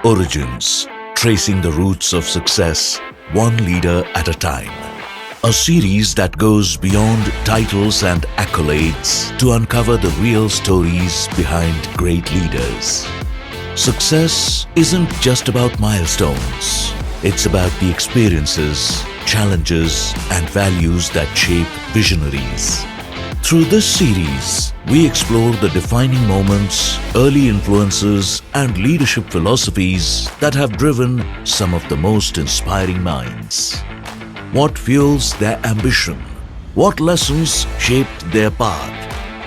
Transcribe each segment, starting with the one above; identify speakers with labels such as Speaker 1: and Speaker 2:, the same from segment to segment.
Speaker 1: Origins, Tracing the Roots of Success, One Leader at a Time. A series that goes beyond titles and accolades to uncover the real stories behind great leaders. Success isn't just about milestones. It's about the experiences, challenges, and values that shape visionaries. Through this series, we explore the defining moments, early influences, and leadership philosophies that have driven some of the most inspiring minds. What fuels their ambition? What lessons shaped their path?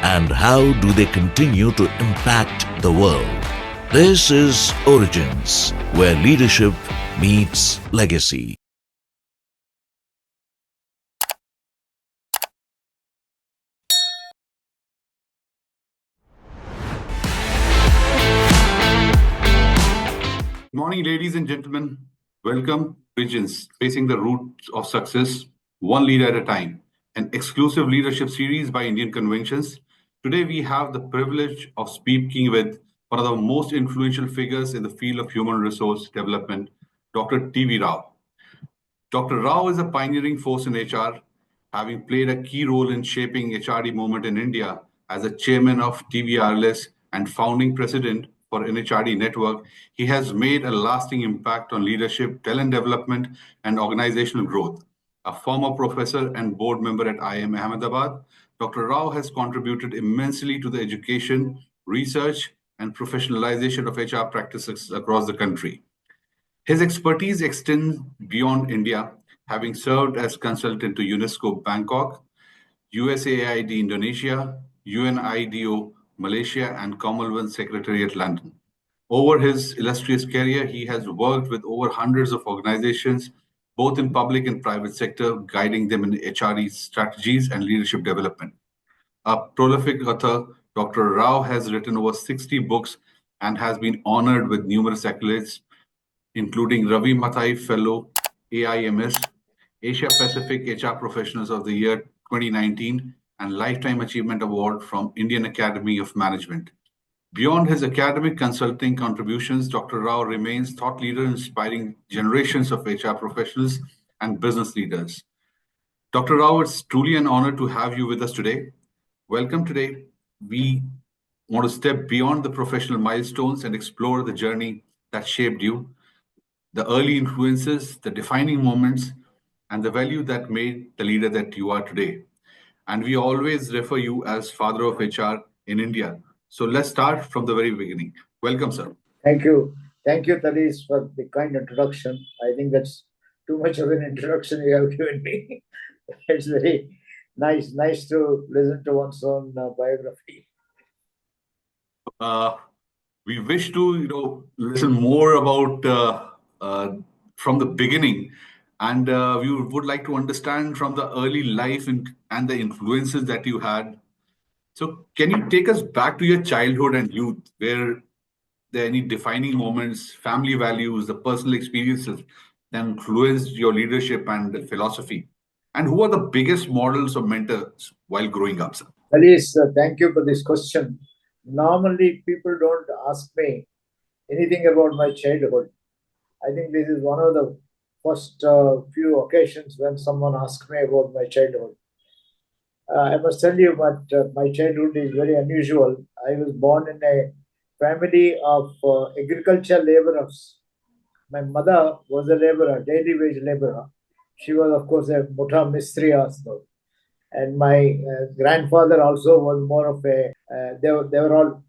Speaker 1: And how do they continue to impact the world? This is Origins, where leadership meets legacy.
Speaker 2: Good morning, ladies and gentlemen. Welcome to Origins, Tracing the Roots of Success, One Leader at a Time, an exclusive leadership series by Indian Conventions. Today, we have the privilege of speaking with one of the most influential figures in the field of human resource development, Dr. T.V. Rao. Dr. Rao is a pioneering force in HR, having played a key role in shaping HRD movement in India as a chairman of TVRLS and founding president for NHRD Network. He has made a lasting impact on leadership, talent development, and organizational growth. A former professor and board member at IIM Ahmedabad, Dr. Rao has contributed immensely to the education, research, and professionalization of HR practices across the country. His expertise extends beyond India, having served as consultant to UNESCO Bangkok, USAID Indonesia, UNIDO Malaysia, and Commonwealth Secretariat London. Over his illustrious career, he has worked with over hundreds of organizations, both in public and private sector, guiding them in HRE strategies and leadership development. A prolific author, Dr. Rao has written over 60 books and has been honored with numerous accolades, including Ravi Mathai Fellow, AIMS, Asia Pacific HR Professionals of the Year 2019, and Lifetime Achievement Award from Indian Academy of Management. Beyond his academic consulting contributions, Dr. Rao remains thought leader inspiring generations of HR professionals and business leaders. Dr. Rao, it's truly an honor to have you with us today. Welcome today. We want to step beyond the professional milestones and explore the journey that shaped you, the early influences, the defining moments, and the value that made the leader that you are today. And we always refer you as father of HR in India. So let's start from the very beginning. Welcome, sir.
Speaker 3: Thank you. Thank you, Tadis, for the kind introduction. I think that's too much of an introduction you have given me. It's very nice to listen to one's own biography.
Speaker 2: We wish to, listen more about from the beginning, and we would like to understand from the early life and the influences that you had. So can you take us back to your childhood and youth, where there are any defining moments, family values, the personal experiences that influenced your leadership and philosophy? And who are the biggest models or mentors while growing up, sir?
Speaker 3: Tadis, thank you for this question. Normally, people don't ask me anything about my childhood. I think this is one of the first few occasions when someone asks me about my childhood. I must tell you that my childhood is very unusual. I was born in a family of agriculture laborers. My mother was a laborer, daily wage laborer. She was, of course, a mota mistri also. And my grandfather also was more of a. They were all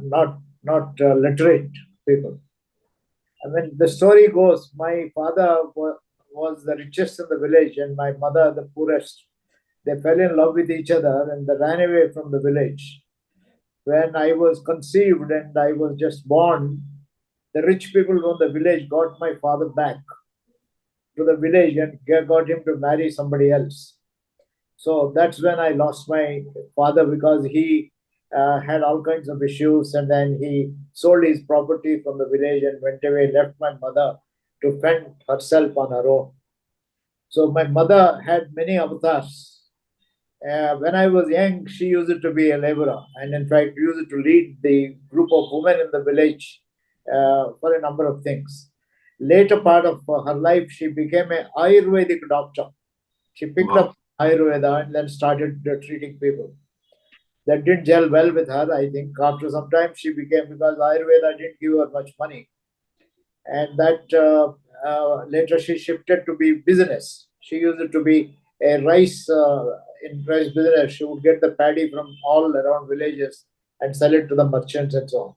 Speaker 3: not literate people. I mean, the story goes, my father was the richest in the village and my mother the poorest. They fell in love with each other and they ran away from the village. When I was conceived and I was just born, the rich people from the village got my father back to the village and got him to marry somebody else. So that's when I lost my father, because he had all kinds of issues, and then he sold his property from the village and went away, left my mother to fend herself on her own. So my mother had many avatars. When I was young, she used to be a laborer, and in fact used to lead the group of women in the village for a number of things. Later part of her life, she became an Ayurvedic doctor. She picked up Ayurveda and then started treating people. That didn't gel well with her. I think after some time she became, because Ayurveda didn't give her much money, and that later she shifted to be business. She used it to be a rice in rice business. She would get the paddy from all around villages and sell it to the merchants and so on.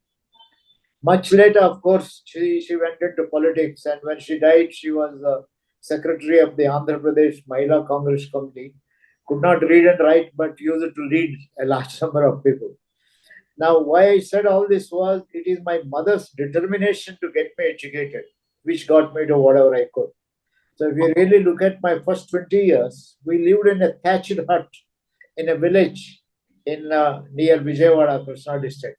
Speaker 3: Much later, of course, she went into politics, and when she died, she was secretary of the Andhra Pradesh Mahila Congress Committee. Could not read and write, but used it to lead a large number of people. Now, why I said all this was, it is my mother's determination to get me educated, which got me to whatever I could. So, if you really look at my first 20 years, we lived in a thatched hut in a village in near Vijayawada, Krishna district.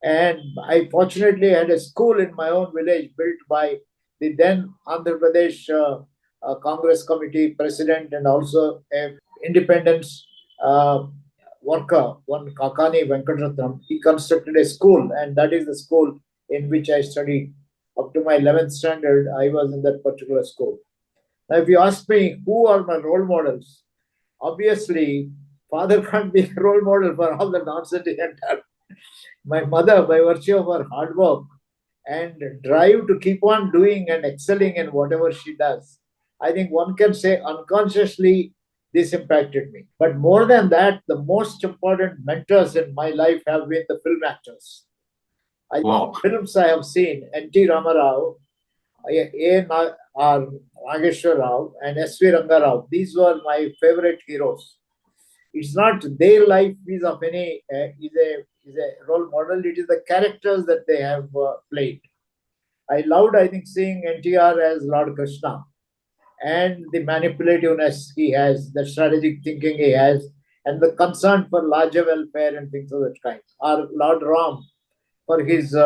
Speaker 3: And I fortunately had a school in my own village built by the then Andhra Pradesh Congress Committee president and also a independence worker, one Kakani Venkatratnam. He constructed a school, and that is the school in which I studied. Up to my 11th standard, I was in that particular school. Now, if you ask me who are my role models, obviously, father can't be a role model for all the nonsense he had done. My mother, by virtue of her hard work and drive to keep on doing and excelling in whatever she does, I think one can say unconsciously this impacted me. But more than that, the most important mentors in my life have been the film actors. Films I have seen, N.T. Ramarao, A.N.R. Nageshwar Rao, and S.V. Ranga Rao. These were my favorite heroes. It's not their life is of any is a role model. It is the characters that they have played. I loved, I think, seeing NTR as Lord Krishna, and the manipulativeness he has, the strategic thinking he has, and the concern for larger welfare and things of that kind. Or Lord Ram, for his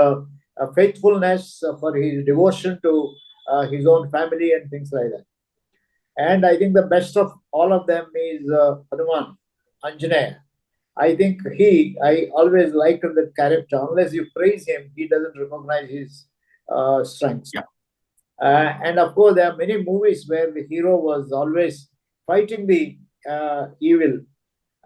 Speaker 3: faithfulness, for his devotion to his own family and things like that. And I think the best of all of them is Hanuman, Anjaneya. I think I always liked that character. Unless you praise him, he doesn't recognize his strengths.
Speaker 2: Yeah.
Speaker 3: And of course, there are many movies where the hero was always fighting the evil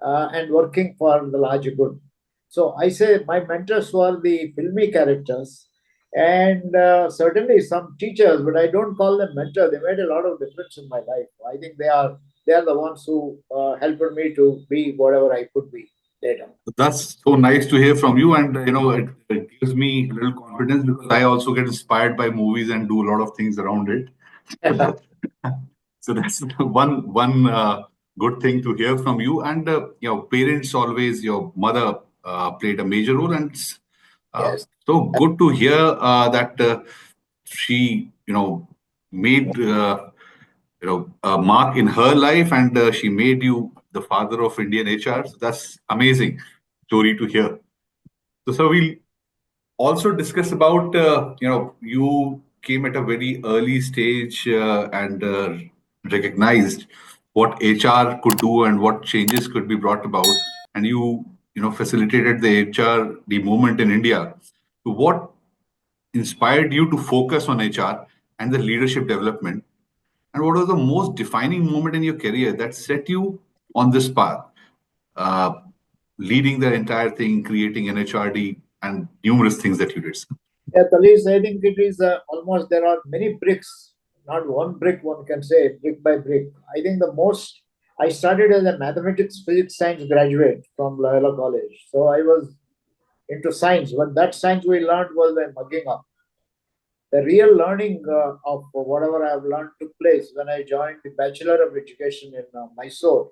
Speaker 3: and working for the larger good. So I say my mentors were the filmy characters, and certainly some teachers, but I don't call them mentors. They made a lot of difference in my life. I think they are the ones who helped me to be whatever I could be later.
Speaker 2: That's so nice to hear from you, and it gives me a little confidence because I also get inspired by movies and do a lot of things around it. So that's one good thing to hear from you. And parents always, your mother played a major role, and
Speaker 3: Yes.
Speaker 2: so good to hear that she made a mark in her life, and she made you the father of Indian HR. So that's amazing story to hear. So we'll also discuss about you came at a very early stage and recognized what HR could do and what changes could be brought about, and you facilitated the HR the movement in India. So what inspired you to focus on HR and the leadership development, and what was the most defining moment in your career that set you on this path, uh, leading the entire thing, creating an HRD, and numerous things that you did?
Speaker 3: Yeah, Talis, I think it is almost there are many bricks, not one brick, one can say, brick by brick. I think I started as a mathematics, physics, science graduate from Loyola College. So I was into science, but that science we learned was by mugging up. The real learning of whatever I have learned took place when I joined the Bachelor of Education in Mysore,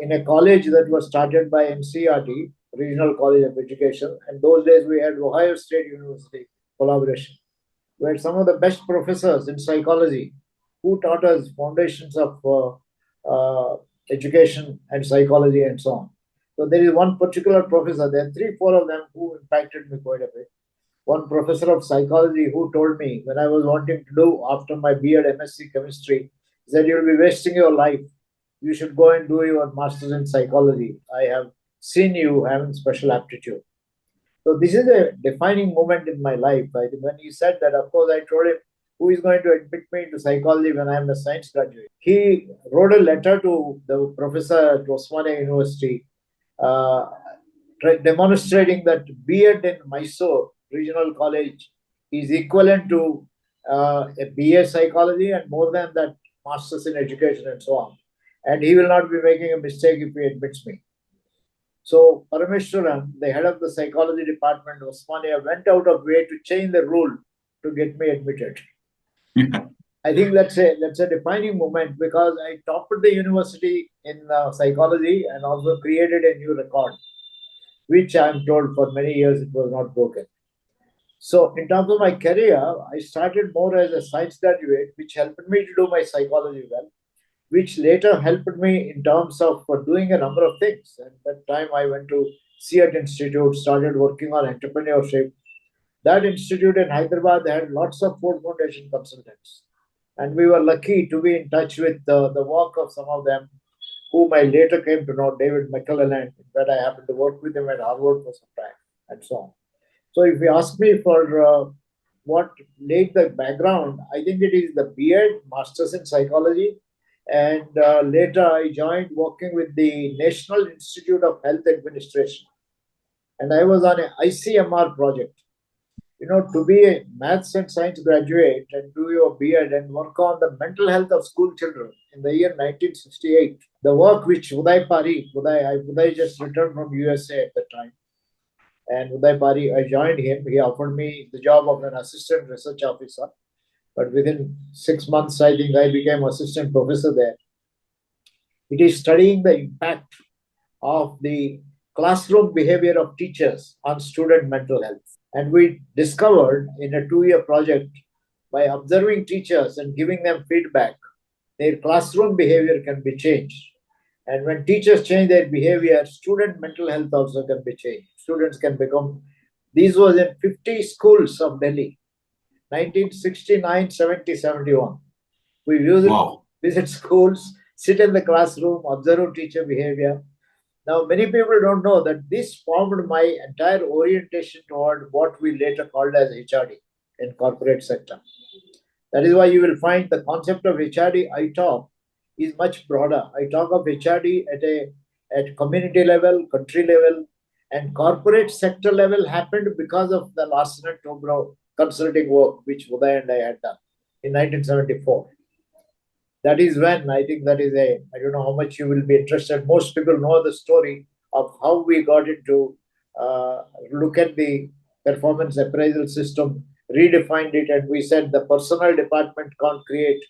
Speaker 3: in a college that was started by NCRT, Regional College of Education. And those days we had Ohio State University collaboration. We had some of the best professors in psychology who taught us foundations of education and psychology and so on. So there is one particular professor, there are 3, 4 of them who impacted me quite a bit. One professor of psychology who told me when I was wanting to do after my B.Ed MSc chemistry, he said, "You'll be wasting your life. You should go and do your master's in psychology. I have seen you having special aptitude." So this is a defining moment in my life. I think when he said that, of course, I told him, who is going to admit me into psychology when I am a science graduate? He wrote a letter to the professor at Osmania University, uh, demonstrating that B.Ed in Mysore Regional College is equivalent to a BA psychology and more than that, masters in education and so on. And he will not be making a mistake if he admits me. So Parameshwaran, the head of the psychology department of Osmania, went out of way to change the rule to get me admitted. I think that's a defining moment because I topped the university in psychology and also created a new record, which I'm told for many years it was not broken. So in terms of my career, I started more as a science graduate, which helped me to do my psychology well, which later helped me in terms of doing a number of things. At that time, I went to CEAT Institute, started working on entrepreneurship. That institute in Hyderabad had lots of Ford Foundation consultants. And we were lucky to be in touch with the work of some of them, whom I later came to know, David McClelland, that I happened to work with him at Harvard for some time, and so on. So if you ask me for what laid the background, I think it is the B.Ed, Masters in Psychology, and later I joined working with the National Institute of Health Administration. And I was on an ICMR project. You know, to be a maths and science graduate and do your B.Ed and work on the mental health of school children in the year 1968, the work which Uday Parikh, Uday just returned from USA at the time, and Uday Parikh, I joined him. He offered me the job of an assistant research officer. But within 6 months, I think I became assistant professor there. It is studying the impact of the classroom behavior of teachers on student mental health. And we discovered in a 2-year project, by observing teachers and giving them feedback, their classroom behavior can be changed. And when teachers change their behavior, student mental health also can be changed. Students can become, these was in 50 schools of Delhi, 1969, 70, 71. We used to visit schools, sit in the classroom, observe teacher behavior. Now, many people don't know that this formed my entire orientation toward what we later called as HRD in corporate sector. That is why you will find the concept of HRD I talk is much broader. I talk of HRD at community level, country level, and corporate sector level happened because of the Larsen and Toubro consulting work which Uday and I had done in 1974. That is when I think I don't know how much you will be interested. Most people know the story of how we got into look at the performance appraisal system, redefined it, and we said the personnel department can't create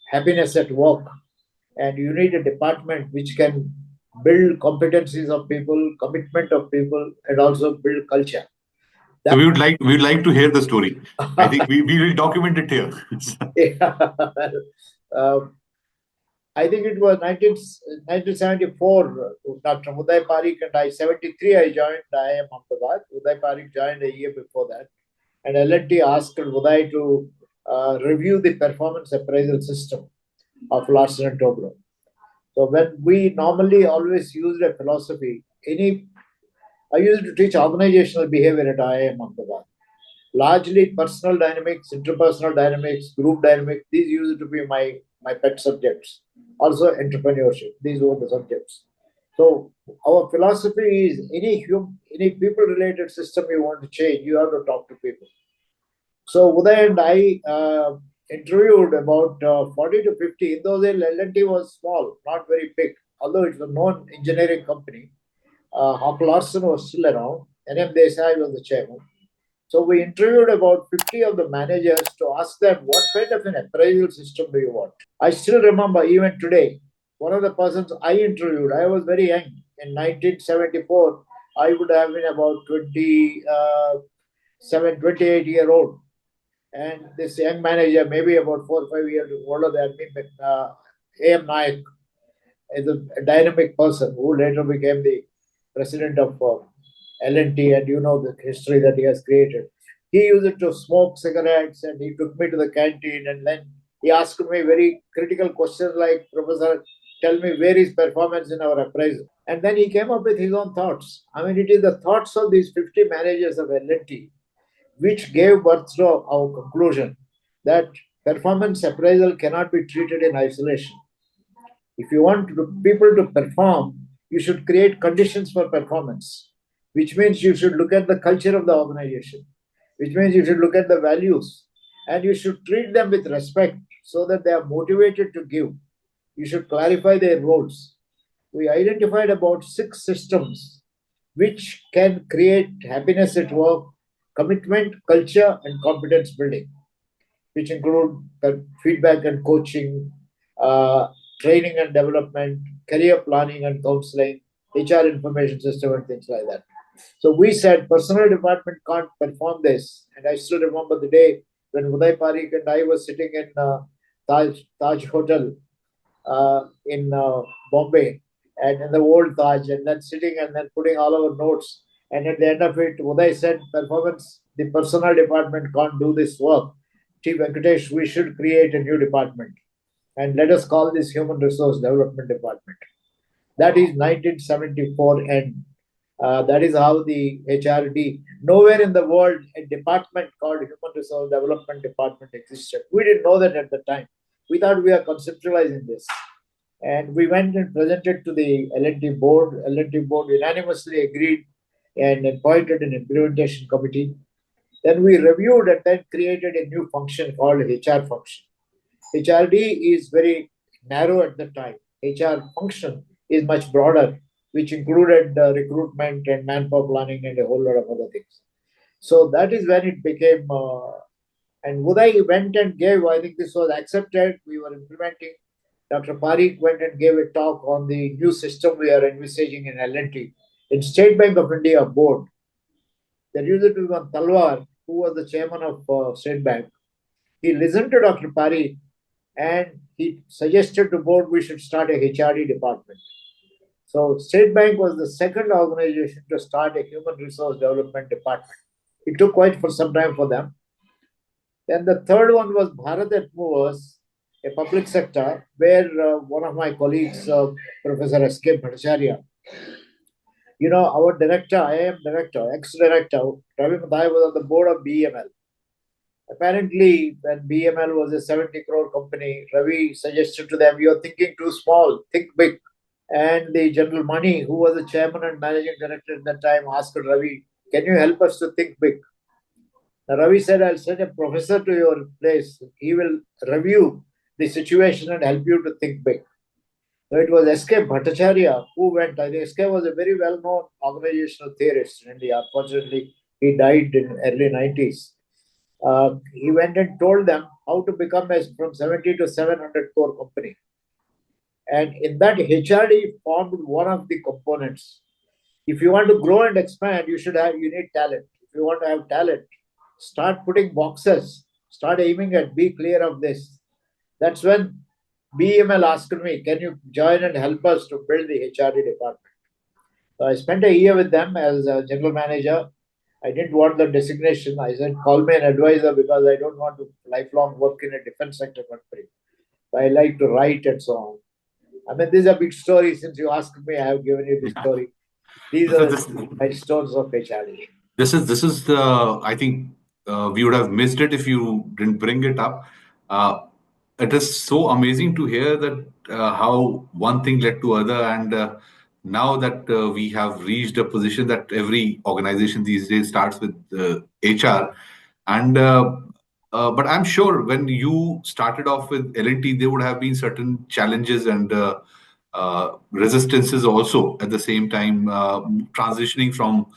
Speaker 3: happiness at work. And you need a department which can build competencies of people, commitment of people, and also build culture.
Speaker 2: So we would like to hear the story. I think we will document it here.
Speaker 3: I think it was 1974. Dr. Uday Parikh and I, 73, I joined IIM Ahmedabad. Uday Parikh joined a year before that. And L&T asked Uday to review the performance appraisal system of Larsen and Toubro. So when we normally always used a philosophy, I used to teach organizational behavior at IIM Ahmedabad. Largely personal dynamics, interpersonal dynamics, group dynamics. These used to be my pet subjects. Also entrepreneurship. These were the subjects. So our philosophy is any people-related system you want to change, you have to talk to people. So Uday and I interviewed about 40 to 50. In those days, L&T was small, not very big. Although it's a known engineering company, Hawk Larsen was still around. N.M. Desai was the chairman. So we interviewed about 50 of the managers to ask them, what kind of an appraisal system do you want? I still remember even today, one of the persons I interviewed, I was very young. In 1974, I would have been about 28-year-old. And this young manager, maybe about 4 or 5 years older than me, A.M. Nayak, is a dynamic person who later became the president of L&T, and you know the history that he has created. He used to smoke cigarettes, and he took me to the canteen, and then he asked me very critical questions like, Professor, tell me where is performance in our appraisal. And then he came up with his own thoughts. I mean, it is the thoughts of these 50 managers of L&T which gave birth to our conclusion that performance appraisal cannot be treated in isolation. If you want people to perform, you should create conditions for performance, which means you should look at the culture of the organization, which means you should look at the values, and you should treat them with respect so that they are motivated to give. You should clarify their roles. We identified about 6 systems which can create happiness at work, commitment, culture, and competence building, which include feedback and coaching, training and development, career planning and counseling, HR information system, and things like that. So we said personnel department can't perform this. And I still remember the day when Uday Parikh and I were sitting in Taj Hotel in Bombay, and in the old Taj, and then sitting and then putting all our notes. And at the end of it, Uday said, performance, the personnel department can't do this work. T. Venkatesh, we should create a new department. And let us call this Human Resource Development Department. That is 1974 end. That is how the HRD, nowhere in the world a department called Human Resource Development Department existed. We didn't know that at the time. We thought we are conceptualizing this. And we went and presented to the L&T board. L&T board unanimously agreed and appointed an implementation committee. Then we reviewed and then created a new function called HR function. HRD is very narrow at the time. HR function is much broader, which included recruitment and manpower planning and a whole lot of other things. So that is when it became, and Uday went and gave, I think this was accepted, we were implementing. Dr. Parikh went and gave a talk on the new system we are envisaging in L&T. In State Bank of India board, there used to be one Talwar, who was the chairman of State Bank. He listened to Dr. Parikh and he suggested to board we should start a HRD department. So State Bank was the second organization to start a human resource development department. It took quite for some time for them. Then the third one was Bharat Movers, a public sector, where one of my colleagues, Professor S.K. Bhattacharya, our director, IIM director, ex-director, Ravi Madhai was on the board of BML. Apparently, when BML was a 70 crore company, Ravi suggested to them, you're thinking too small, think big. And the General Mani, who was the chairman and managing director at that time, asked Ravi, can you help us to think big? Now, Ravi said, I'll send a professor to your place. He will review the situation and help you to think big. So it was S.K. Bhattacharya who went. I think S.K. was a very well-known organizational theorist in India. Unfortunately, he died in early 90s. He went and told them how to become from 70 to 700 crore company. And in that, HRD formed one of the components. If you want to grow and expand, you need talent. If you want to have talent, start putting boxes, start aiming at, be clear of this. That's when BML asked me, can you join and help us to build the HRD department? So I spent a year with them as a general manager. I didn't want the designation. I said, call me an advisor because I don't want to lifelong work in a defense sector country. So I like to write and so on. I mean, these are big stories. Since you asked me, I have given you the story. These are the milestones of HRD.
Speaker 2: This is the, I think we would have missed it if you didn't bring it up. It is so amazing to hear that how one thing led to other, and now that we have reached a position that every organization these days starts with HR, and but I'm sure when you started off with L&T, there would have been certain challenges and resistances also at the same time, transitioning from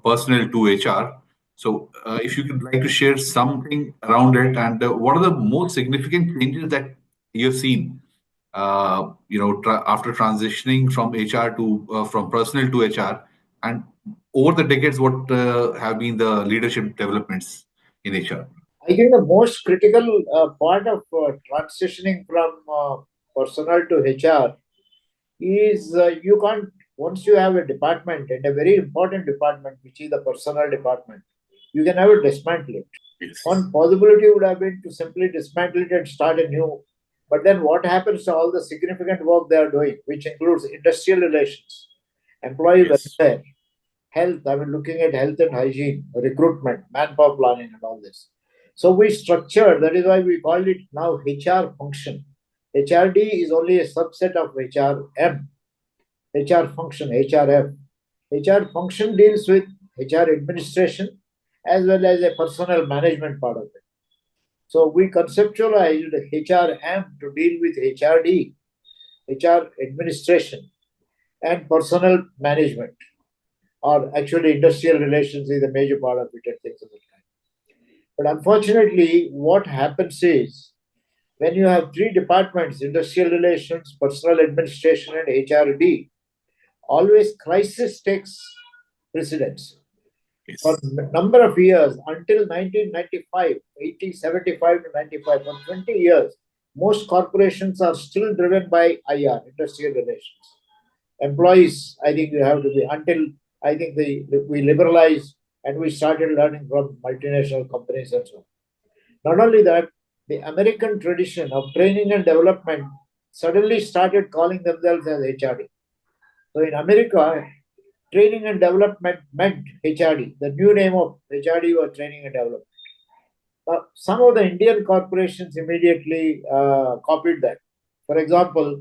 Speaker 2: personnel to HR. So if you could like to share something around it, and what are the most significant changes that you have seen, after transitioning from HR to from personnel to HR, and over the decades, what have been the leadership developments in HR?
Speaker 3: I think the most critical part of transitioning from personnel to HR is you can't, once you have a department and a very important department, which is the personnel department, you can never dismantle it.
Speaker 2: Yes.
Speaker 3: One possibility would have been to simply dismantle it and start a new But then what happens to all the significant work they are doing, which includes industrial relations, employee
Speaker 2: Yes.
Speaker 3: welfare, health, I mean, looking at health and hygiene, recruitment, manpower planning, and all this. So we structured, that is why we call it now HR function. HRD is only a subset of HRM, HR function, HRF. HR function deals with HR administration as well as a personnel management part of it. So we conceptualized HRM to deal with HRD, HR administration, and personnel management, or actually industrial relations is a major part of it and things of that kind. But unfortunately, what happens is when you have three departments, industrial relations, personal administration, and HRD, always crisis takes precedence. For
Speaker 2: Yes.
Speaker 3: a number of years, until 1995, 75 to 95, for 20 years, most corporations are still driven by IR, industrial relations. Employees, I think you have to be, until I think we liberalized and we started learning from multinational companies and so on. Not only that, the American tradition of training and development suddenly started calling themselves as HRD. So in America, training and development meant HRD. The new name of HRD was training and development. Some of the Indian corporations immediately copied that. For example,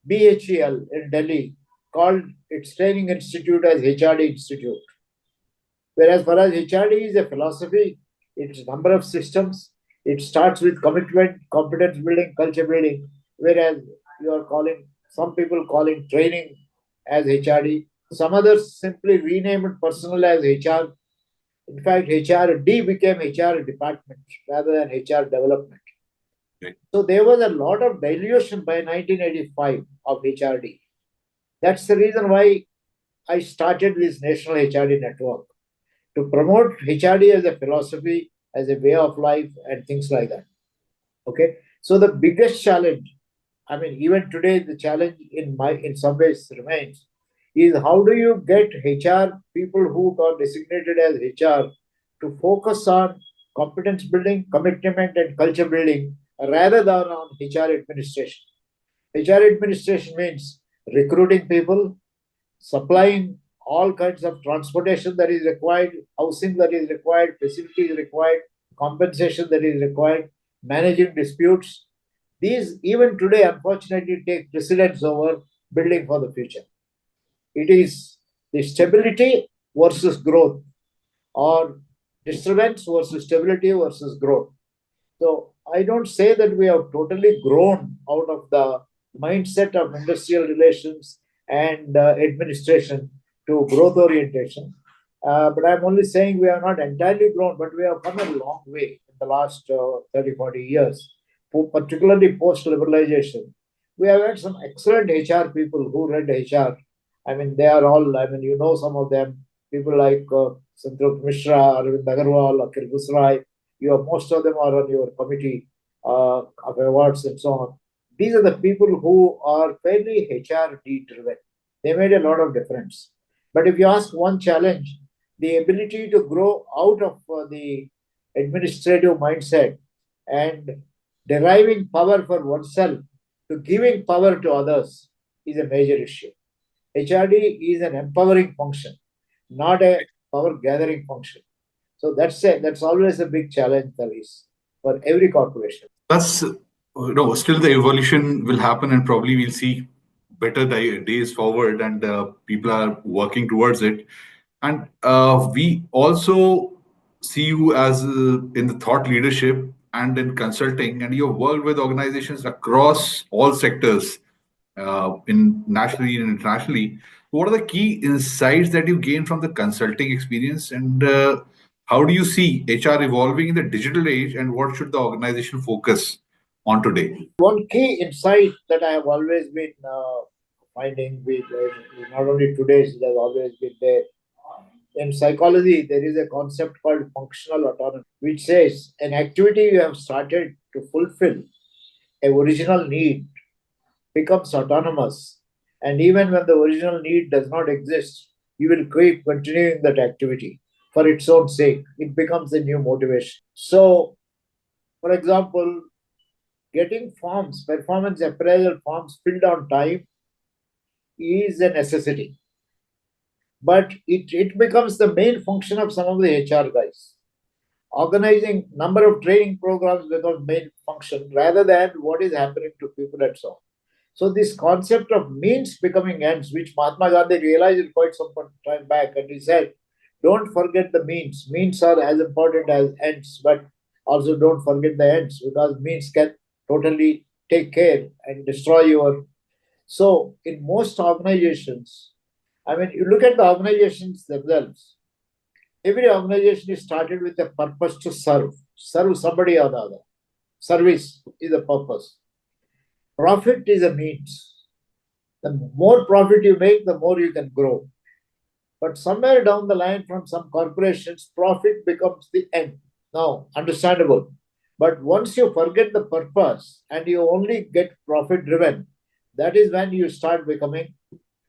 Speaker 3: BHEL in Delhi called its training institute as HRD Institute. Whereas for us, HRD is a philosophy, it's a number of systems. It starts with commitment, competence building, culture building. Whereas you are calling, some people calling training as HRD. Some others simply renamed personnel as HR. In fact, HRD became HR department rather than HR development.
Speaker 2: Right.
Speaker 3: So there was a lot of dilution by 1985 of HRD. That's the reason why I started this National HRD Network, to promote HRD as a philosophy, as a way of life, and things like that. Okay. So the biggest challenge, I mean, even today, the challenge in some ways remains, is how do you get HR people who are designated as HR to focus on competence building, commitment, and culture building rather than on HR administration. HR administration means recruiting people, supplying all kinds of transportation that is required, housing that is required, facilities required, compensation that is required, managing disputes. These, even today, unfortunately, take precedence over building for the future. It is the stability versus growth, or disturbance versus stability versus growth. So I don't say that we have totally grown out of the mindset of industrial relations and administration to growth orientation. But I'm only saying we are not entirely grown, but we have come a long way in the last 30, 40 years, particularly post liberalization. We have had some excellent HR people who read HR. I mean, they are all, I mean, you know, some of them, people like Santrop Mishra, Arvind Agarwal, Akhil Gusrai. Most of them are on your committee of awards and so on. These are the people who are fairly HRD driven. They made a lot of difference. But if you ask one challenge, the ability to grow out of the administrative mindset and deriving power for oneself to giving power to others is a major issue. HRD is an empowering function, not a power gathering function. So that's always a big challenge, Tavis, for every corporation.
Speaker 2: That's no. Still, the evolution will happen, and probably we'll see better days forward, and people are working towards it. And we also see you as in the thought leadership and in consulting, and you've worked with organizations across all sectors, in nationally and internationally. What are the key insights that you gain from the consulting experience, and how do you see HR evolving in the digital age, and what should the organization focus on today?
Speaker 3: One key insight that I have always been finding, with not only today, it has always been there. In psychology, there is a concept called functional autonomy, which says an activity you have started to fulfill a original need becomes autonomous. And even when the original need does not exist, you will keep continuing that activity for its own sake. It becomes a new motivation. So, for example, getting forms, performance appraisal forms filled on time is a necessity. But it becomes the main function of some of the HR guys. Organizing number of training programs becomes main function rather than what is happening to people at all. So this concept of means becoming ends, which Mahatma Gandhi realized quite some time back, and he said, don't forget the means. Means are as important as ends, but also don't forget the ends because means can totally take care and destroy your. So in most organizations, I mean, you look at the organizations themselves. Every organization is started with a purpose to serve somebody or the other. Service is the purpose. Profit is a means. The more profit you make, the more you can grow. But somewhere down the line, from some corporations, profit becomes the end. Now, understandable. But once you forget the purpose and you only get profit driven, that is when you start becoming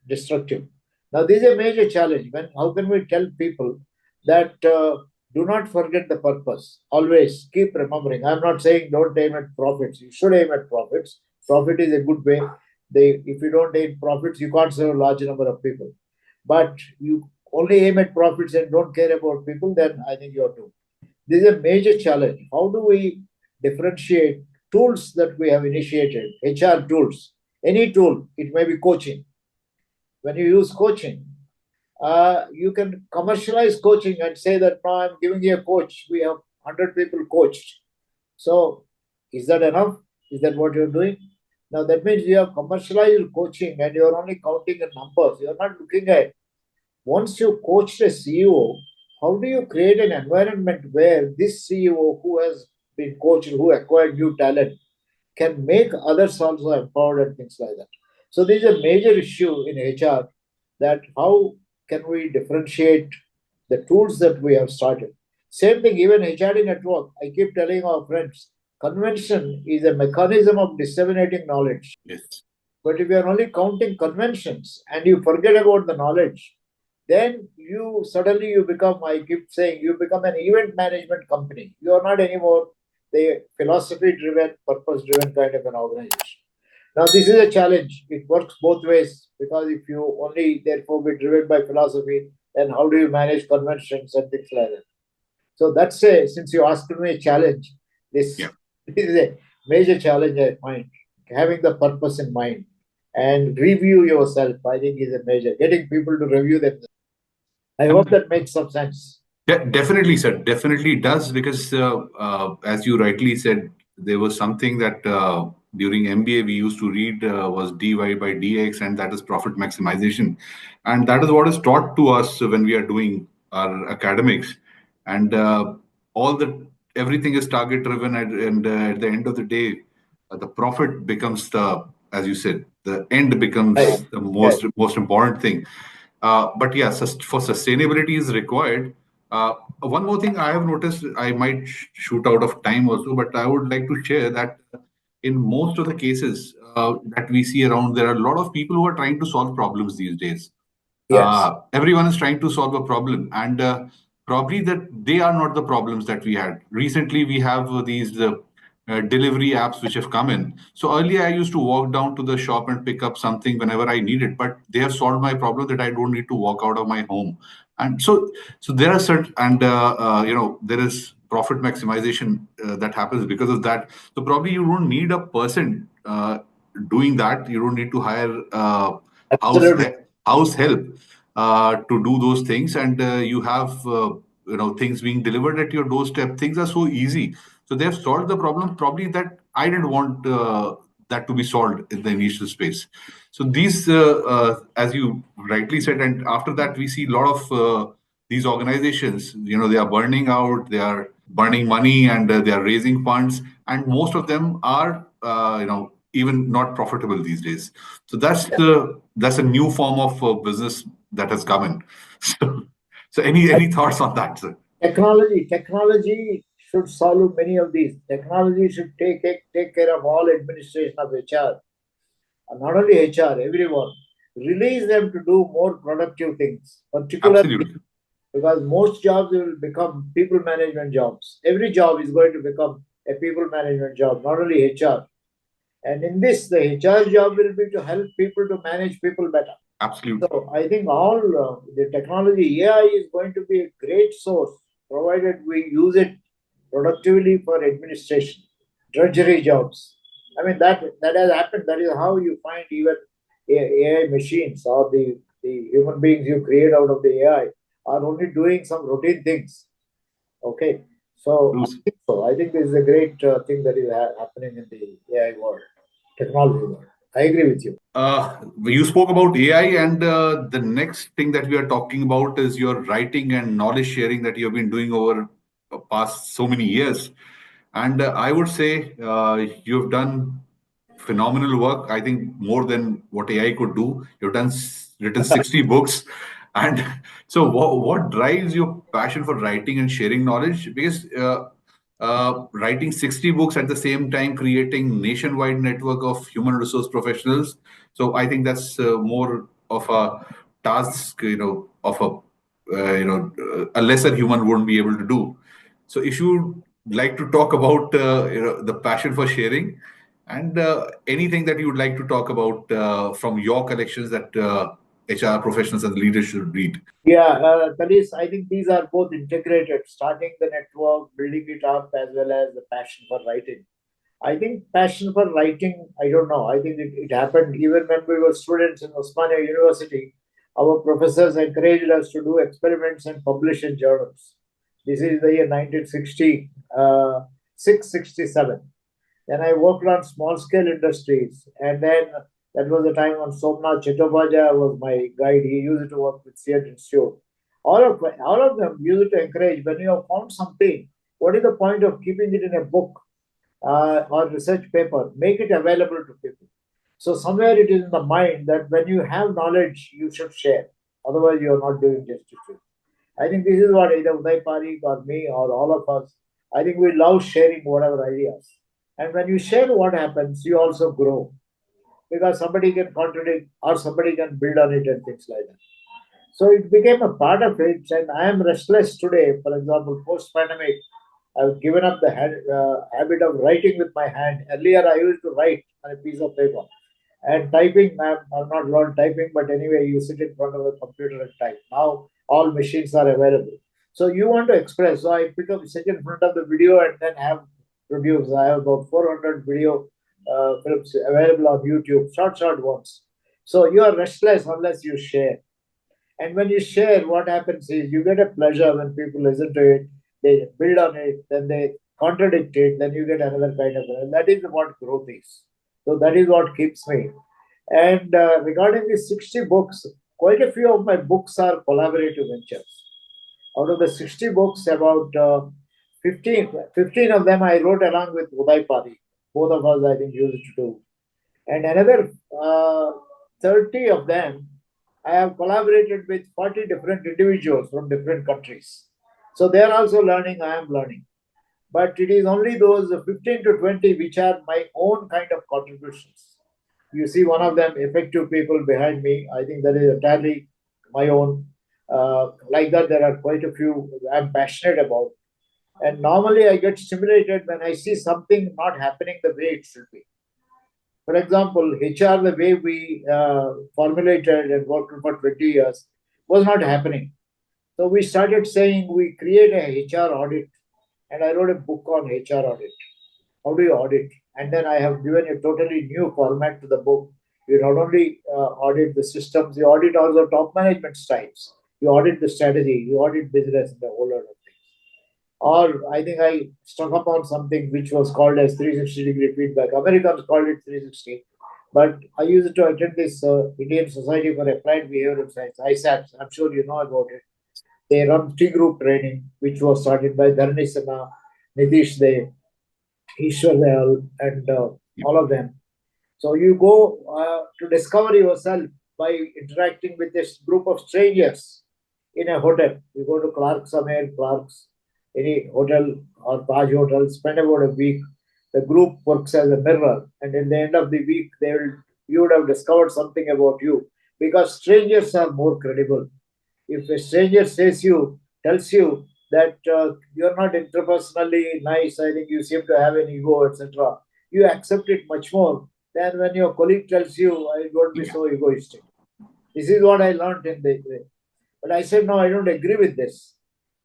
Speaker 3: destructive. Now, this is a major challenge. When how can we tell people that do not forget the purpose? Always keep remembering. I'm not saying don't aim at profits. You should aim at profits. Profit is a good way. If you don't aim profits, you can't serve a large number of people. But you only aim at profits and don't care about people, then I think you're doomed. This is a major challenge. How do we differentiate tools that we have initiated, HR tools, any tool, it may be coaching. When you use coaching, you can commercialize coaching and say that now I'm giving you a coach. We have 100 people coached. So, is that enough? Is that what you're doing? Now, that means you have commercialized coaching and you're only counting the numbers. You're not looking at once you coached a CEO, how do you create an environment where this CEO who has been coached, who acquired new talent, can make others also empowered and things like that. So there is a major issue in HR that how can we differentiate the tools that we have started. Same thing, even HRD network. I keep telling our friends, convention is a mechanism of disseminating knowledge.
Speaker 2: Yes.
Speaker 3: But if you are only counting conventions and you forget about the knowledge, then you suddenly you become, I keep saying, you become an event management company. You are not anymore the philosophy driven, purpose driven kind of an organization. Now, this is a challenge. It works both ways because if you only therefore be driven by philosophy, then how do you manage conventions and things like that? So that's a, since you asked me a challenge, this,
Speaker 2: Yeah.
Speaker 3: this is a major challenge I find. Having the purpose in mind and review yourself, I think, is a major. Getting people to review themselves. I hope that makes some sense.
Speaker 2: Definitely, sir. Definitely does because, as you rightly said, there was something that during MBA we used to read was dy by dx, and that is profit maximization, and that is what is taught to us when we are doing our academics, and all the everything is target driven, and at the end of the day, the profit becomes the, as you said, the end becomes
Speaker 3: Right.
Speaker 2: the
Speaker 3: Right.
Speaker 2: most important thing. But yeah, for sustainability is required. One more thing I have noticed, I might shoot out of time also, but I would like to share that in most of the cases that we see around, there are a lot of people who are trying to solve problems these days.
Speaker 3: Yes.
Speaker 2: Everyone is trying to solve a problem, and probably that they are not the problems that we had. Recently, we have these delivery apps which have come in. So earlier, I used to walk down to the shop and pick up something whenever I need it, but they have solved my problem that I don't need to walk out of my home. And so there are certain, and there is profit maximization that happens because of that. So probably you don't need a person doing that. You don't need to hire house
Speaker 3: Absolutely.
Speaker 2: house help to do those things, and you have things being delivered at your doorstep. Things are so easy, so they have solved the problem probably that I didn't want that to be solved in the initial space. So these as you rightly said, and after that we see a lot of these organizations, they are burning out, they are burning money, and they are raising funds, and most of them are even not profitable these days. So that's a new form of business that has come in. So, so any thoughts on that, sir?
Speaker 3: Technology should solve many of these. Technology should take care of all administration of HR. And not only HR, everyone. Release them to do more productive things, particularly
Speaker 2: Absolutely.
Speaker 3: because most jobs will become people management jobs. Every job is going to become a people management job, not only HR. And in this, the HR job will be to help people to manage people better.
Speaker 2: Absolutely.
Speaker 3: So I think all the technology, AI is going to be a great source, provided we use it productively for administration, drudgery jobs. I mean, that has happened. That is how you find even AI machines or the human beings you create out of the AI are only doing some routine things. Okay. So I think this is a great thing that is happening in the AI world, technology world. I agree with you.
Speaker 2: You spoke about AI, and the next thing that we are talking about is your writing and knowledge sharing that you have been doing over past so many years. And I would say you've done phenomenal work. I think more than what AI could do. You've written 60 books. And so, what drives your passion for writing and sharing knowledge? Because writing 60 books at the same time, creating nationwide network of human resource professionals. So I think that's more of a task, of a lesser human wouldn't be able to do. So if you like to talk about the passion for sharing and anything that you would like to talk about from your collections that HR professionals and leaders should read.
Speaker 3: Yeah, that is, I think these are both integrated, starting the network, building it up, as well as the passion for writing. I think passion for writing, I don't know. I think it happened even when we were students in Osmania University. Our professors encouraged us to do experiments and publish in journals. This is the year 1960, 667. Then I worked on small scale industries. And then that was the time when Somnath Chattopadhyay was my guide. He used to work with Seat Institute. All of them used to encourage when you have found something, what is the point of keeping it in a book or research paper? Make it available to people. So somewhere it is in the mind that when you have knowledge, you should share. Otherwise, you are not doing justice to it. I think this is what either Uday Parikh or me or all of us, I think we love sharing whatever ideas. And when you share what happens, you also grow because somebody can contradict or somebody can build on it and things like that. So it became a part of it. And I am restless today. For example, post pandemic, I've given up the habit of writing with my hand. Earlier, I used to write on a piece of paper. And typing, I'm not learned typing, but anyway, you sit in front of the computer and type. Now, all machines are available. So you want to express. So I pick up, sit in front of the video and then have reviews. I have about 400 video films available on YouTube, short ones. So you are restless unless you share. And when you share, what happens is you get a pleasure when people listen to it, they build on it, then they contradict it, then you get another kind of. And that is what growth is. So that is what keeps me. And regarding the 60 books, quite a few of my books are collaborative ventures. Out of the 60 books, about 15 of them I wrote along with Uday Parikh. Both of us, I think, used to do. And another 30 of them, I have collaborated with 40 different individuals from different countries. So they are also learning, I am learning. But it is only those 15 to 20 which are my own kind of contributions. You see one of them, effective people behind me. I think that is entirely my own. Like that, there are quite a few I'm passionate about. And normally I get stimulated when I see something not happening the way it should be. For example, HR, the way we formulated and worked for 20 years, was not happening. So we started saying we create a HR audit. And I wrote a book on HR audit. How do you audit? And then I have given a totally new format to the book. You not only audit the systems, you audit also top management styles. You audit the strategy, you audit business, and the whole lot of things. Or I think I struck upon something which was called as 360-degree feedback. Americans called it 360. But I used to attend this Indian Society for Applied Behavioral Science, ISAPS. I'm sure you know about it. They run T-group training, which was started by Dharani Sinha, Nitish Dev, Ishwar Dayal, and all of them. So you go to discover yourself by interacting with this group of strangers in a hotel. You go to Clark's, any hotel or Taj Hotel, spend about a week. The group works as a mirror, and in the end of the week, you would have discovered something about you because strangers are more credible. If a stranger tells you that you're not interpersonally nice, I think you seem to have an ego, etc. you accept it much more than when your colleague tells you, don't be so egoistic. This is what I learned in the way. But I said, no, I don't agree with this.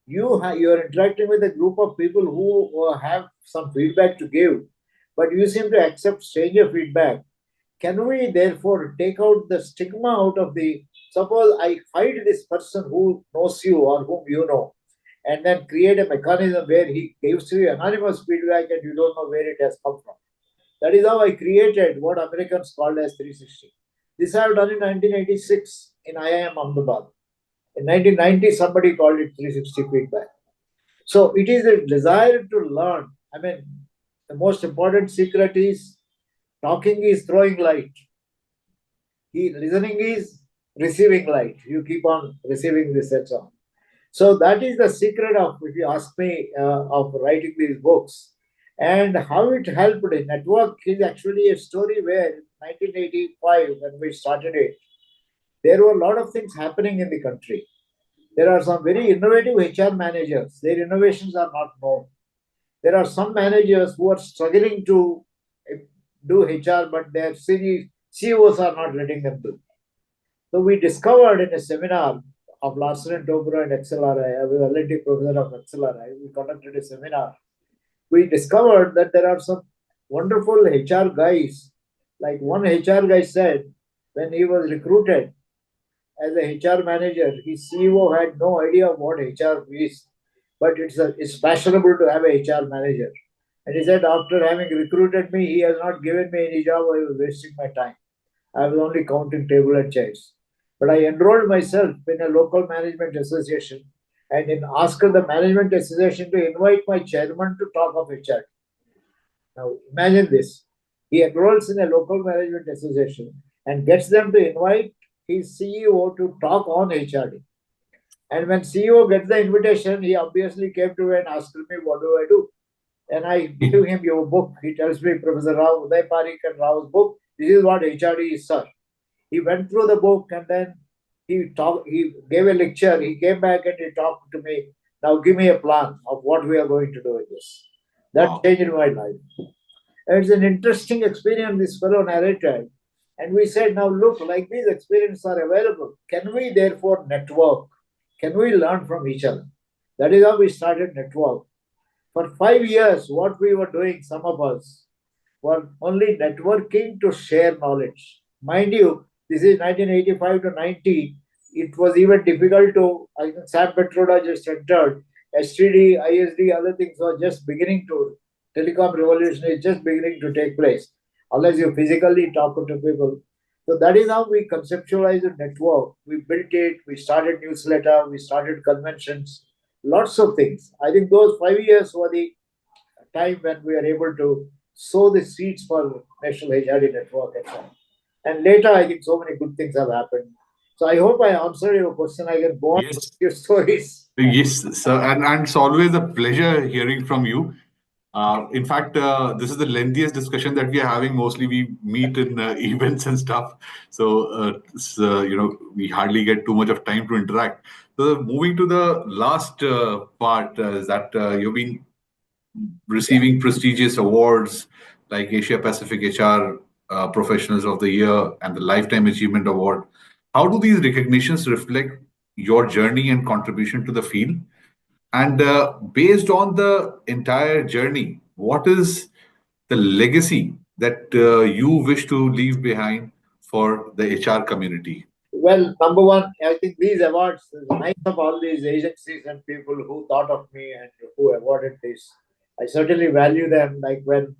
Speaker 3: You are interacting with a group of people who have some feedback to give, but you seem to accept stranger feedback. Can we therefore take out the stigma out of the, suppose I find this person who knows you or whom you know, and then create a mechanism where he gives you anonymous feedback and you don't know where it has come from. That is how I created what Americans called as 360. This I have done in 1986 in IIM Ahmedabad. In 1990, somebody called it 360 feedback. So it is a desire to learn. I mean, the most important secret is talking is throwing light. Listening is receiving light. You keep on receiving this and so on. So that is the secret of, if you ask me, of writing these books. And how it helped. Network is actually a story where in 1985, when we started it, there were a lot of things happening in the country. There are some very innovative HR managers. Their innovations are not known. There are some managers who are struggling to do HR, but their CEOs are not letting them do. So we discovered in a seminar of Larsen and Toubro and XLRI, I was a L&D professor of XLRI, we conducted a seminar. We discovered that there are some wonderful HR guys. Like one HR guy said, when he was recruited as a HR manager, his CEO had no idea what HR is, but it's fashionable to have a HR manager. And he said, after having recruited me, he has not given me any job. I was wasting my time. I was only counting table and chairs. But I enrolled myself in a local management association and asked the management association to invite my chairman to talk of HR. Now imagine this. He enrolls in a local management association and gets them to invite his CEO to talk on HRD. And when CEO gets the invitation, he obviously came to me and asked me, what do I do? And I give him your book. He tells me, Professor Rao, Uday Parikh and Rao's book, this is what HRD is, sir. He went through the book and then he gave a lecture. He came back and he talked to me. Now give me a plan of what we are going to do with this. That changed my life. And it's an interesting experience this fellow narrated. And we said, now look, like these experiences are available. Can we therefore network? Can we learn from each other? That is how we started Network. For 5 years, what we were doing, some of us, were only networking to share knowledge. Mind you, this is 1985 to 90. It was even difficult to, I think Sam Petroda just entered, STD, ISD, other things were just beginning to, telecom revolution is just beginning to take place, unless you physically talk to people. So that is how we conceptualized the network. We built it, we started newsletter, we started conventions, lots of things. I think those 5 years were the time when we are able to sow the seeds for National HRD Network and so on. And later, I think so many good things have happened. So I hope I answered your question. I can go on with your stories.
Speaker 2: Yes, sir. And it's always a pleasure hearing from you. In fact, this is the lengthiest discussion that we are having. Mostly we meet in events and stuff. So, we hardly get too much of time to interact. So moving to the last part is that you've been receiving prestigious awards like Asia Pacific HR Professionals of the Year and the Lifetime Achievement Award. How do these recognitions reflect your journey and contribution to the field? And based on the entire journey, what is the legacy that you wish to leave behind for the HR community?
Speaker 3: Well, number one, I think these awards, the nice of all these agencies and people who thought of me and who awarded this, I certainly value them. Like when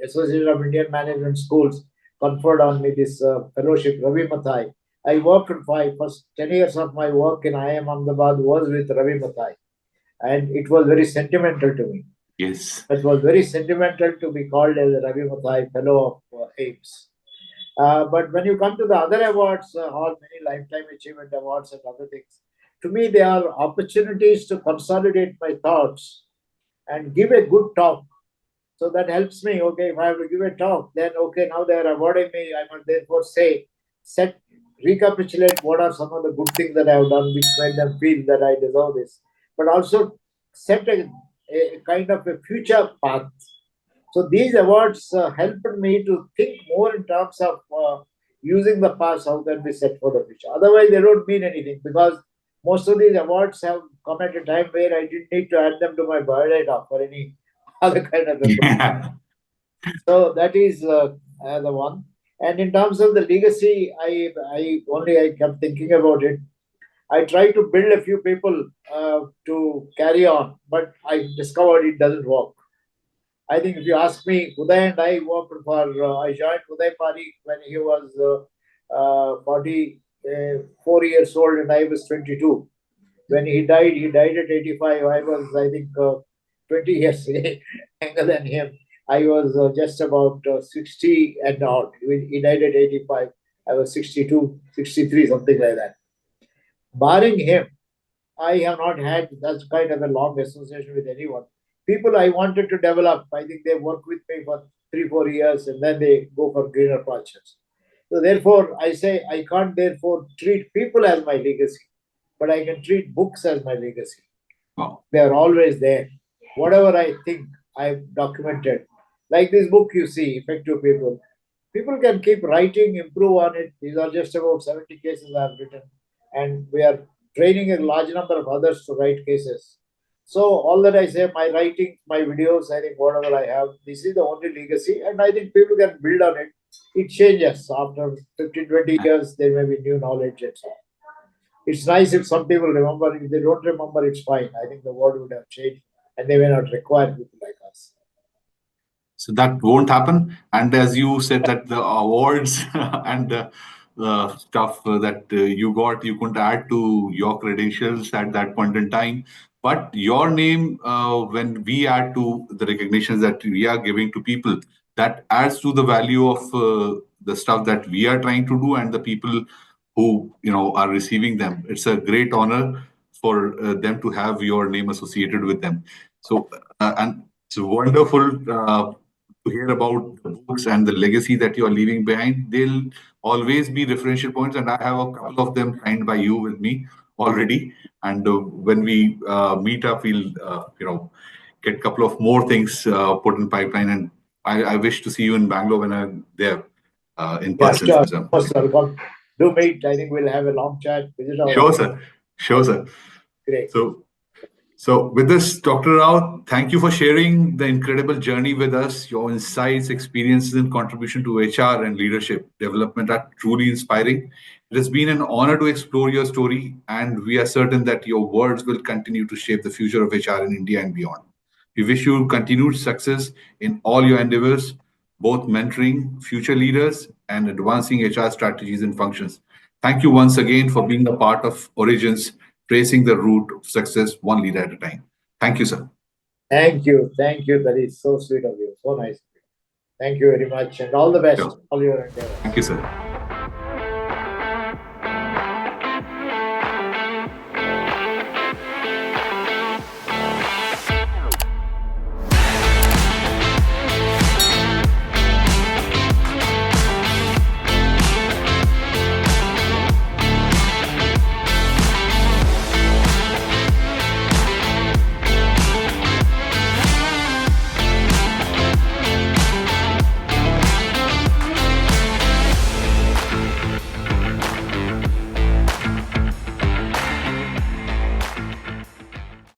Speaker 3: Association of Indian Management Schools conferred on me this fellowship, Ravi Mathai. I worked first 10 years of my work in IIM Ahmedabad was with Ravi Mathai. And it was very sentimental to me.
Speaker 2: Yes.
Speaker 3: It was very sentimental to be called as a Ravi Mathai Fellow of AIMS. But when you come to the other awards, all many Lifetime Achievement Awards and other things, to me, they are opportunities to consolidate my thoughts and give a good talk. So that helps me. Okay, if I have to give a talk, then okay, now they are awarding me. I must therefore recapitulate what are some of the good things that I have done, which made them feel that I deserve this. But also set a kind of a future path. So these awards helped me to think more in terms of using the past, how can we set for the future. Otherwise, they don't mean anything, because most of these awards have come at a time where I didn't need to add them to my biodata for any other kind of a
Speaker 2: Yeah.
Speaker 3: So that is the one. And in terms of the legacy, I kept thinking about it. I tried to build a few people to carry on, but I discovered it doesn't work. I think if you ask me, Uday and I worked for, I joined Uday Pari when he was 44 years old and I was 22. When he died at 85. I was, I think, 20 years younger than him. I was just about 60 and odd. He died at 85. I was 62, 63, something like that. Barring him, I have not had that kind of a long association with anyone. People I wanted to develop, I think they work with me for 3, 4 years and then they go for greener pastures. So therefore, I say I can't therefore treat people as my legacy, but I can treat books as my legacy.
Speaker 2: Wow.
Speaker 3: They are always there. Whatever I think, I've documented. Like this book you see, Effective People. People can keep writing, improve on it. These are just about 70 cases I've written. And we are training a large number of others to write cases. So all that I say, my writing, my videos, I think whatever I have, this is the only legacy. And I think people can build on it. It changes. After 15, 20 years, there may be new knowledge and so on. It's nice if some people remember. If they don't remember, it's fine. I think the world would have changed and they may not require people like us.
Speaker 2: So that won't happen. And as you said, that the awards and the stuff that you got, you couldn't add to your credentials at that point in time. But your name, when we add to the recognitions that we are giving to people, that adds to the value of the stuff that we are trying to do and the people who are receiving them. It's a great honor for them to have your name associated with them. So and it's wonderful to hear about the books and the legacy that you are leaving behind. They'll always be referential points, and I have a couple of them signed by you with me already. And when we meet up, we'll get a couple of more things put in pipeline. And I wish to see you in Bangalore when I'm there in person.
Speaker 3: Sure.
Speaker 2: So,
Speaker 3: Most welcome. Do meet. I think we'll have a long chat. Visit our
Speaker 2: sure,
Speaker 3: office.
Speaker 2: sir. Sure, sir.
Speaker 3: Great.
Speaker 2: So with this, Dr. Rao, thank you for sharing the incredible journey with us. Your insights, experiences, and contribution to HR and leadership development are truly inspiring. It has been an honor to explore your story, and we are certain that your words will continue to shape the future of HR in India and beyond. We wish you continued success in all your endeavors, both mentoring future leaders and advancing HR strategies and functions. Thank you once again for being a part of Origins, tracing the route of success one leader at a time. Thank you, sir.
Speaker 3: Thank you. Thank you. That is so sweet of you. So nice. Thank you very much. And all the best.
Speaker 2: Sure.
Speaker 3: All your endeavors.
Speaker 2: Thank you, sir.